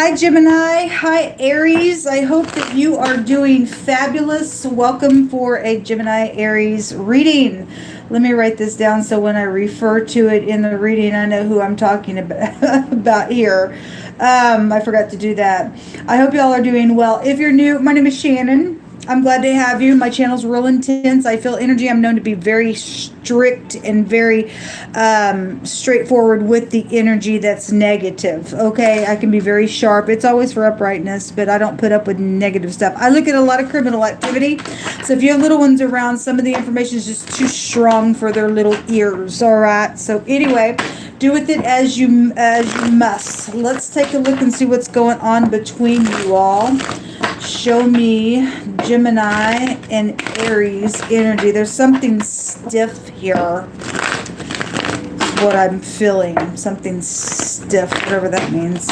Hi, Gemini. Hi, Aries. I hope that you are doing fabulous. Welcome for a Gemini Aries reading. Let me write this down so when I refer to it in the reading, I know who I'm talking about here. I forgot to do that. I hope y'all are doing well. If you're new, my name is Shannon. I'm glad to have you. My channel's real intense. I feel energy. I'm known to be very strict and very straightforward with the energy that's negative. Okay, I can be very sharp. It's always for uprightness, but I don't put up with negative stuff. I look at a lot of criminal activity. So if you have little ones around, some of the information is just too strong for their little ears. All right. So anyway, do with it as you must. Let's take a look and see what's going on between you all. Show me Gemini and Aries energy. There's something stiff here. Is what I'm feeling. Something stiff, whatever that means.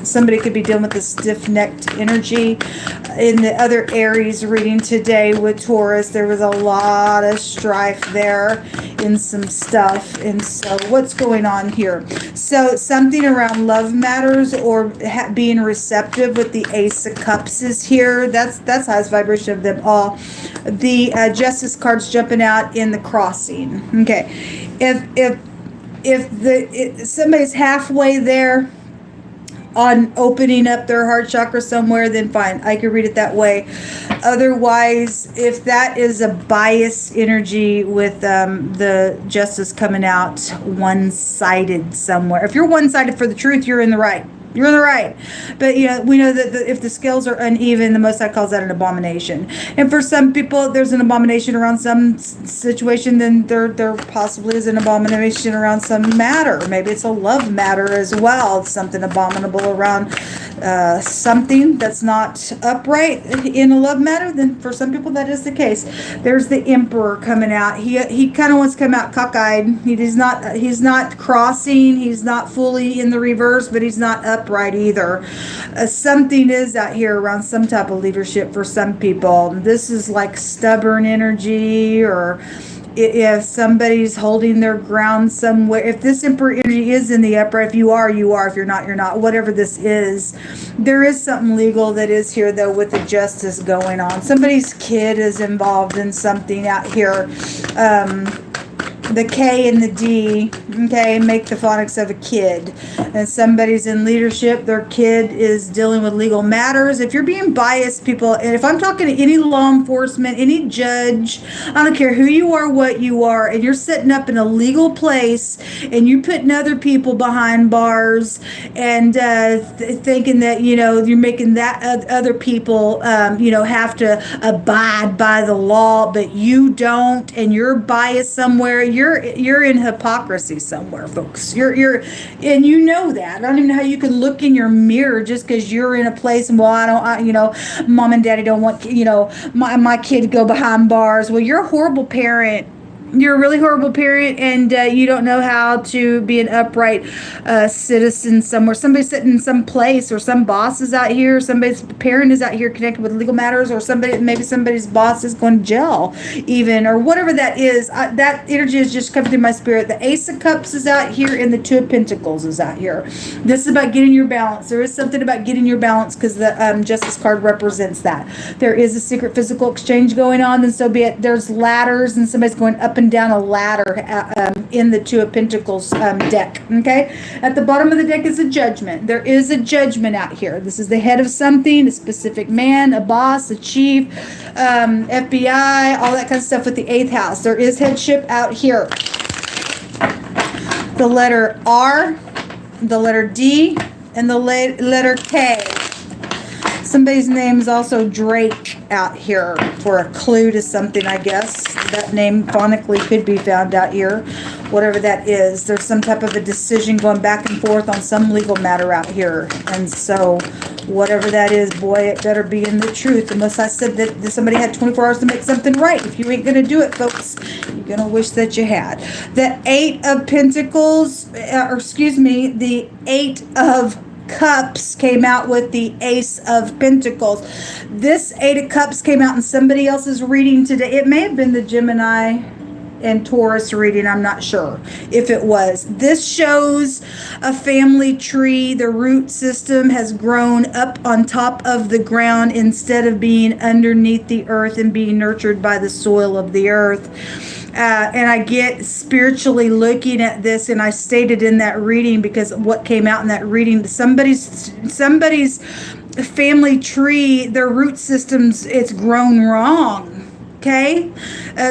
Somebody could be dealing with a stiff-necked energy. In the other Aries reading today with Taurus, there was a lot of strife there in some stuff. And so what's going on here? So something around love matters or being receptive with the Ace of Cups is here. That's highest vibration of them all. The Justice card's jumping out in the crossing. Okay. If somebody's halfway there on opening up their heart chakra somewhere, then fine, I could read it that way. Otherwise, if that is a biased energy with the Justice coming out one-sided somewhere, if you're one-sided for the truth, you're in the right. You're in the right. But you know, we know that if the scales are uneven, the Most High calls that an abomination. And for some people, there's an abomination around some situation, then there possibly is an abomination around some matter. Maybe it's a love matter as well. It's something abominable around something that's not upright in a love matter. Then for some people, that is the case. There's the Emperor coming out. He kind of wants to come out cockeyed. He's not crossing. He's not fully in the reverse, but he's not upright either. Something is out here around some type of leadership for some people. This is like stubborn energy, or if somebody's holding their ground somewhere. If this Emperor energy is in the upright, if you are, you are. If you're not, you're not. Whatever this is, there is something legal that is here, though, with the Justice going on. Somebody's kid is involved in something out here. The K and the D, okay, make the phonics of a kid. And somebody's in leadership, their kid is dealing with legal matters. If you're being biased, people, and if I'm talking to any law enforcement, any judge, I don't care who you are, what you are, and you're sitting up in a legal place and you're putting other people behind bars and thinking that, you know, you're making that other people, you know, have to abide by the law, but you don't, and you're biased somewhere, you're in hypocrisy somewhere, folks. You're and you know that. I don't even know how you can look in your mirror just because you're in a place and, well, you know, mom and daddy don't want, you know, my kid to go behind bars. Well, you're a horrible parent. You're a really horrible parent, and you don't know how to be an upright citizen somewhere. Somebody's sitting in some place, or some boss is out here, somebody's parent is out here connected with legal matters, or maybe somebody's boss is going to jail even, or whatever that is. That energy is just coming through my spirit. The Ace of Cups is out here, and the Two of Pentacles is out here. This is about getting your balance. There is something about getting your balance because the Justice card represents that. There is a secret physical exchange going on, and so be it. There's ladders, and somebody's going up and down a ladder in the Two of Pentacles deck. Okay, at the bottom of the deck is a judgment. There is a judgment out here. This is the head of something, a specific man, a boss, a chief, FBI, all that kind of stuff with the 8th house. There is headship out here. The letter R, the letter D, and the letter K. Somebody's name is also Drake out here for a clue to something, I guess. That name phonically could be found out here. Whatever that is. There's some type of a decision going back and forth on some legal matter out here. And so whatever that is, boy, it better be in the truth. Unless I said that somebody had 24 hours to make something right. If you ain't going to do it, folks, you're going to wish that you had. The 8 of Pentacles, the 8 of Cups came out with the Ace of Pentacles. This 8 of Cups came out in somebody else's reading today. It may have been the Gemini and Taurus reading. I'm not sure if it was. This shows a family tree. The root system has grown up on top of the ground instead of being underneath the earth and being nurtured by the soil of the earth. And I get spiritually looking at this, and I stated in that reading, because what came out in that reading, somebody's family tree, their root systems, it's grown wrong. Okay,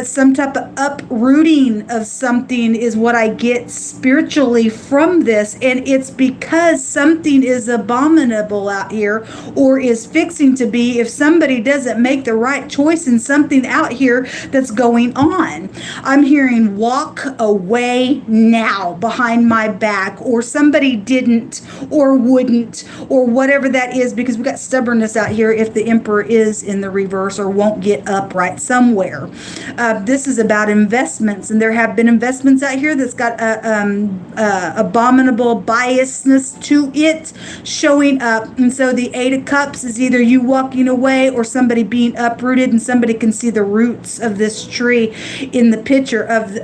some type of uprooting of something is what I get spiritually from this, and it's because something is abominable out here, or is fixing to be, if somebody doesn't make the right choice in something out here that's going on. I'm hearing walk away now behind my back, or somebody didn't or wouldn't, or whatever that is, because we got stubbornness out here if the Emperor is in the reverse or won't get upright somewhere. This is about investments, and there have been investments out here that's got abominable biasness to it showing up. And so the Eight of Cups is either you walking away or somebody being uprooted, and somebody can see the roots of this tree in the picture of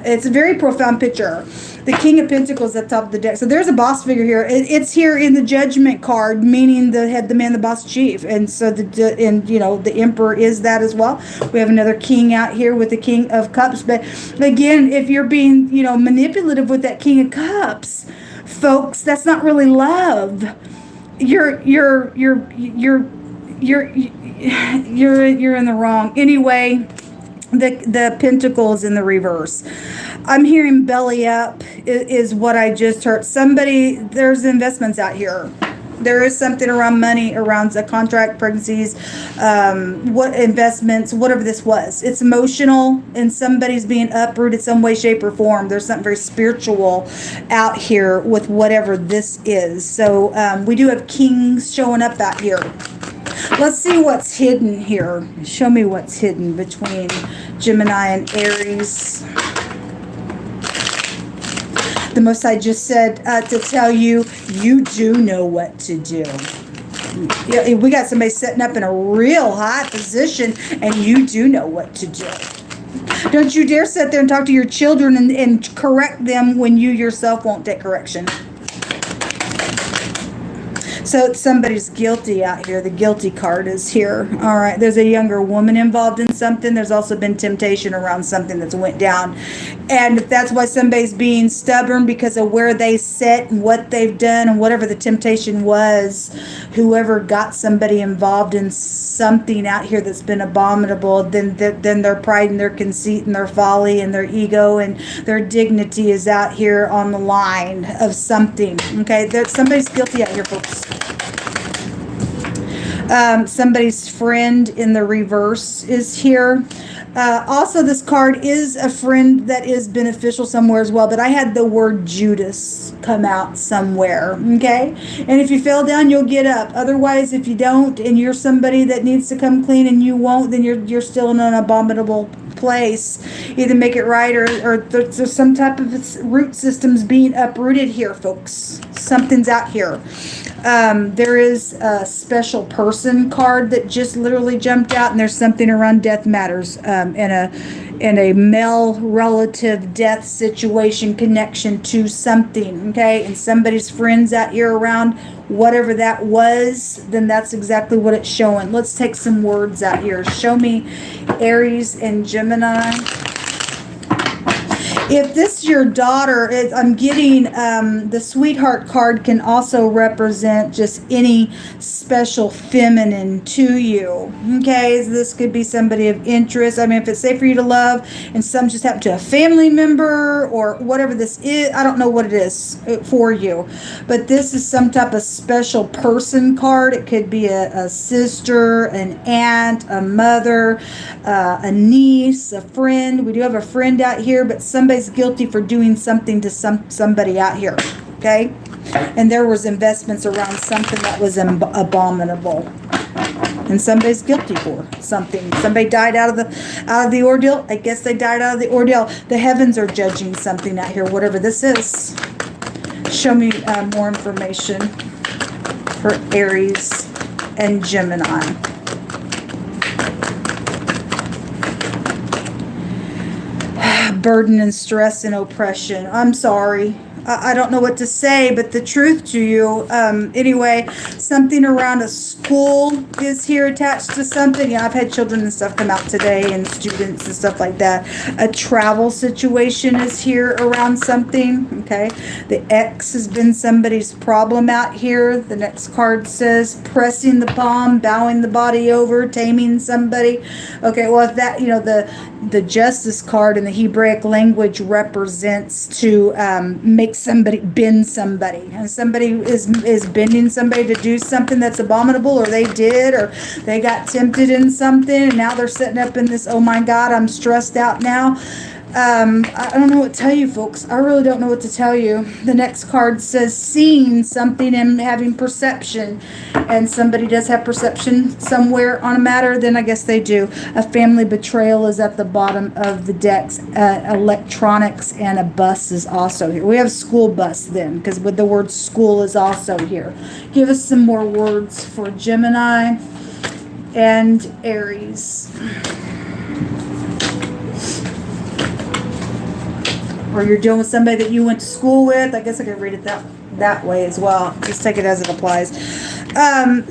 it's a very profound picture. The King of Pentacles at the top of the deck. So there's a boss figure here. It's here in the Judgment card, meaning the head, the man, the boss, chief. And so the Emperor is that as well. We have another king out here with the King of Cups. But again, if you're being, manipulative with that King of Cups, folks, that's not really love. You're in the wrong. Anyway, the Pentacles in the reverse. I'm hearing belly up is what I just heard. There's investments out here. There is something around money, around a contract, pregnancies, what investments, whatever this was. It's emotional, and somebody's being uprooted some way, shape, or form. There's something very spiritual out here with whatever this is. So we do have kings showing up out here. Let's see what's hidden here. Show me what's hidden between Gemini and Aries. The Most High just said to tell you, you do know what to do. Yeah, we got somebody sitting up in a real high position, and you do know what to do. Don't you dare sit there and talk to your children and correct them when you yourself won't take correction. So somebody's guilty out here. The guilty card is here. All right. There's a younger woman involved in something. There's also been temptation around something that's went down. And if that's why somebody's being stubborn, because of where they sit and what they've done and whatever the temptation was, whoever got somebody involved in something out here that's been abominable, then their pride and their conceit and their folly and their ego and their dignity is out here on the line of something. Okay. Somebody's guilty out here, folks. Somebody's friend in the reverse is here. Also, this card is a friend that is beneficial somewhere as well, but I had the word Judas come out somewhere, okay? And if you fell down, you'll get up. Otherwise, if you don't, and you're somebody that needs to come clean and you won't, then you're still in an abominable place. Either make it right, or there's some type of root systems being uprooted here, folks. Something's out here. There is a special person card that just literally jumped out, and there's something around death matters, in a male relative death situation connection to something, okay? And somebody's friends out here around whatever that was, then that's exactly what it's showing. Let's take some words out here. Show me Aries and Gemini. If this is your daughter, I'm getting the sweetheart card can also represent just any special feminine to you. Okay, so this could be somebody of interest. I mean, if it's safe for you to love and some just happen to a family member or whatever this is, I don't know what it is for you. But this is some type of special person card. It could be a sister, an aunt, a mother, a niece, a friend. We do have a friend out here, but somebody's guilty for doing something to somebody out here, okay? And there was investments around something that was abominable, and somebody's guilty for something. Somebody died out of the ordeal. I guess they died out of the ordeal. The heavens are judging something out here, whatever this is. Show me more information for Aries and Gemini. burden and stress and oppression. I'm sorry. I don't know what to say, but the truth to you. Anyway, something around a school is here attached to something. Yeah, I've had children and stuff come out today and students and stuff like that. A travel situation is here around something. Okay. The X has been somebody's problem out here. The next card says pressing the palm, bowing the body over, taming somebody. Okay. Well, if that, the justice card in the Hebraic language represents to make somebody bend somebody, and somebody is bending somebody to do something that's abominable, or they did, or they got tempted in something, and now they're sitting up in this, oh my God, I'm stressed out now. I don't know what to tell you, folks. I really don't know what to tell you. The next card says seeing something and having perception. And somebody does have perception somewhere on a matter, then I guess they do. A family betrayal is at the bottom of the decks. Electronics and a bus is also here. We have school bus then, because with the word school is also here. Give us some more words for Gemini and Aries. Or you're dealing with somebody that you went to school with. I guess I could read it that way as well. Just take it as it applies.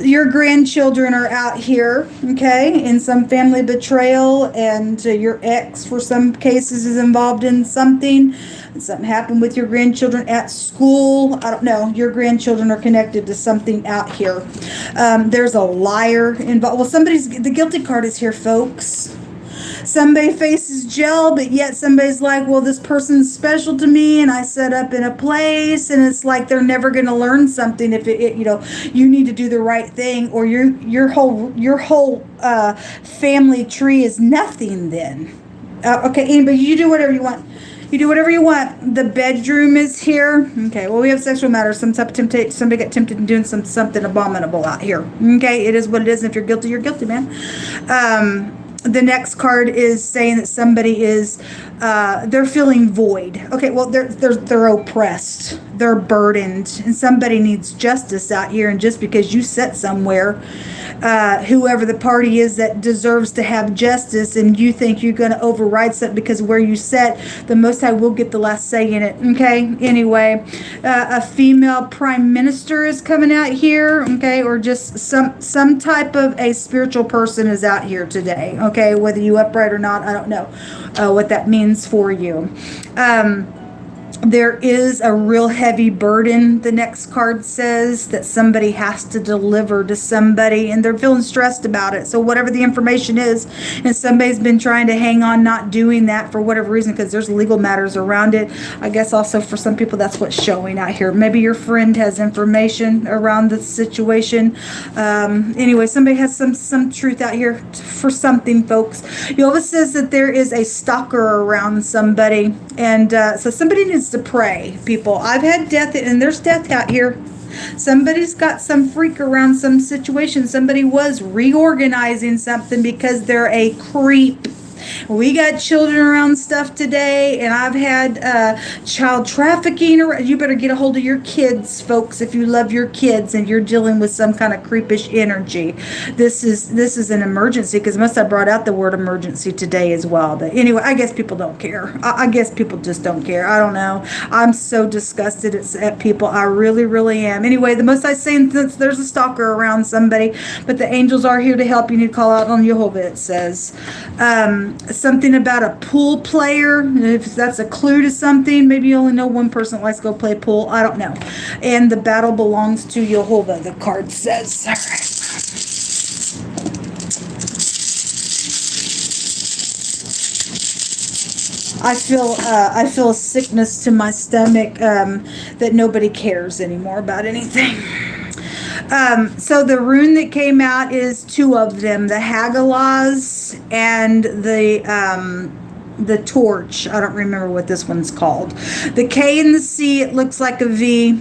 Your grandchildren are out here, okay, in some family betrayal, and your ex, for some cases, is involved in something. Something happened with your grandchildren at school. I don't know. Your grandchildren are connected to something out here. There's a liar involved. Well, the guilty card is here, folks. Somebody faces jail, but yet somebody's like, well, this person's special to me, and I set up in a place, and it's like they're never going to learn something if you need to do the right thing, or your whole family tree is nothing then. Okay, anybody, you do whatever you want. You do whatever you want. The bedroom is here. Okay, well, we have sexual matters. Some type of temptation. Somebody got tempted in doing something abominable out here. Okay, it is what it is. And if you're guilty, you're guilty, man. The next card is saying that somebody is, they're feeling void. Okay, well, they're oppressed. They're burdened. And somebody needs justice out here. And just because you sit somewhere, whoever the party is that deserves to have justice, and you think you're going to override something because where you sit, the Most High will get the last say in it. Okay, anyway, a female prime minister is coming out here. Okay, or just some type of a spiritual person is out here today. Okay, whether you upright or not, I don't know what that means for you. There is a real heavy burden, the next card says, that somebody has to deliver to somebody, and they're feeling stressed about it. So whatever the information is, and somebody's been trying to hang on not doing that for whatever reason, because there's legal matters around it. I guess also for some people that's what's showing out here. Maybe your friend has information around the situation. Anyway, somebody has some truth out here for something, folks. Yova says that there is a stalker around somebody, and so somebody needs to pray, people. I've had death, and there's death out here. Somebody's got some freak around some situation. Somebody was reorganizing something because they're a creep. We got children around stuff today, and I've had child trafficking. You better get a hold of your kids, folks, if you love your kids and you're dealing with some kind of creepish energy. This is an emergency, because must have brought out the word emergency today as well. But anyway, I guess people don't care. I guess people just don't care. I don't know. I'm so disgusted at people. I really, really am. Anyway, the Most High's saying that there's a stalker around somebody, but the angels are here to help. You need to call out on Jehovah, it says. Something about a pool player. If that's a clue to something, maybe you only know one person that likes to go play pool. I don't know. And the battle belongs to Jehovah, the card says. All right. I feel a sickness to my stomach that nobody cares anymore about anything. So the rune that came out is two of them, the Hagalaz and the torch. I don't remember what this one's called. The K and the C, it looks like a V.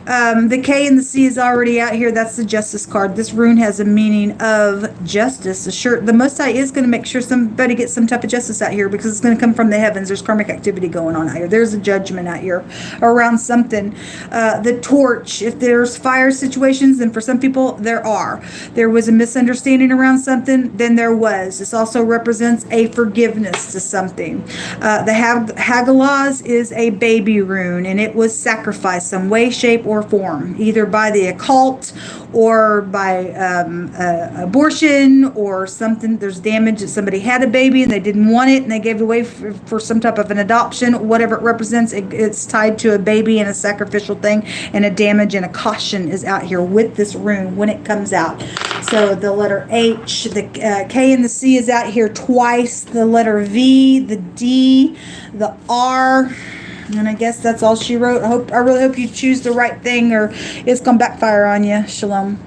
The K and the C is already out here. That's the Justice card. This rune has a meaning of justice. The Most High is going to make sure somebody gets some type of justice out here, because it's going to come from the heavens. There's karmic activity going on out here. There's a judgment out here around something. The torch. If there's fire situations, then for some people there are. There was a misunderstanding around something, then there was. This also represents a forgiveness to something. The Hagalaz is a baby rune, and it was sacrificed some way, shape, or form, either by the occult or by abortion or something. There's damage that somebody had a baby and they didn't want it, and they gave it away for some type of an adoption. Whatever it represents, it's tied to a baby and a sacrificial thing, and a damage and a caution is out here with this rune when it comes out. So the letter H, the K and the C is out here twice. The letter V, the D, the R. And I guess that's all she wrote. I really hope you choose the right thing, or it's gonna backfire on you. Shalom.